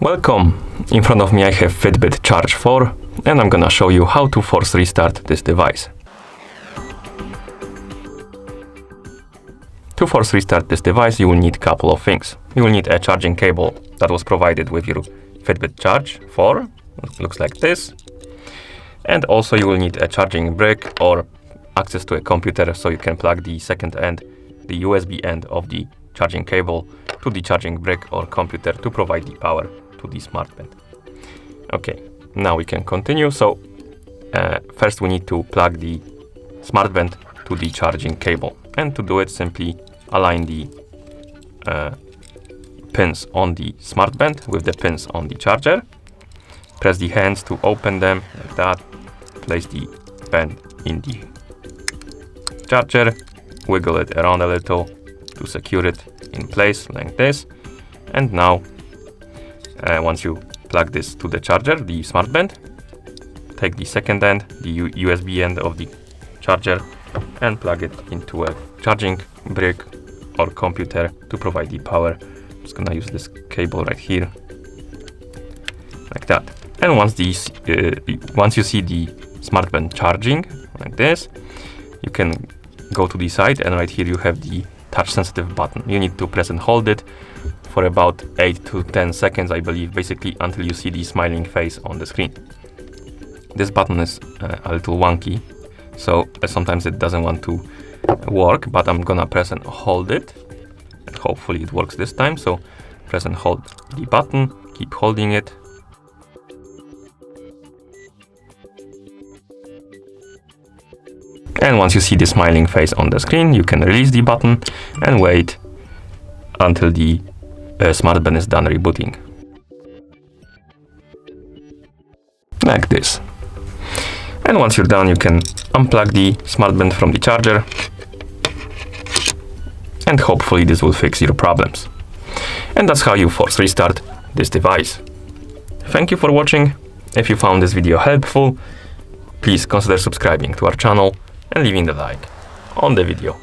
Welcome! In front of me I have FITBIT Charge 4 and I'm gonna show you how to force restart this device. To force restart this device you will need a couple of things. You will need a charging cable that was provided with your FITBIT Charge 4, it looks like this. And also you will need a charging brick or access to a computer so you can plug the second end, the USB end of the charging cable to the charging brick or computer to provide the power to the Smartband. Okay, now we can continue. So first we need to plug the Smartband to the charging cable, and to do it simply align the pins on the Smartband with the pins on the charger. Press the hands to open them like that. Place the band in the charger, wiggle it around a little to secure it in place like this. And now once you plug this to the charger, the Smartband, take the second end, the USB end of the charger, and plug it into a charging brick or computer to provide the power. I'm just gonna use this cable right here, like that. And once you see the Smartband charging like this, you can go to the side, and right here you have the touch sensitive button. You need to press and hold it for about 8 to 10 seconds, I believe, basically until you see the smiling face on the screen. This button is a little wonky, so sometimes it doesn't want to work, but I'm gonna press and hold it, and hopefully it works this time. So press and hold the button, keep holding it. And once you see the smiling face on the screen, you can release the button and wait until the Smartband is done rebooting. Like this. And once you're done, you can unplug the Smartband from the charger, and hopefully this will fix your problems. And that's how you force restart this device. Thank you for watching. If you found this video helpful, please consider subscribing to our channel and leaving the like on the video.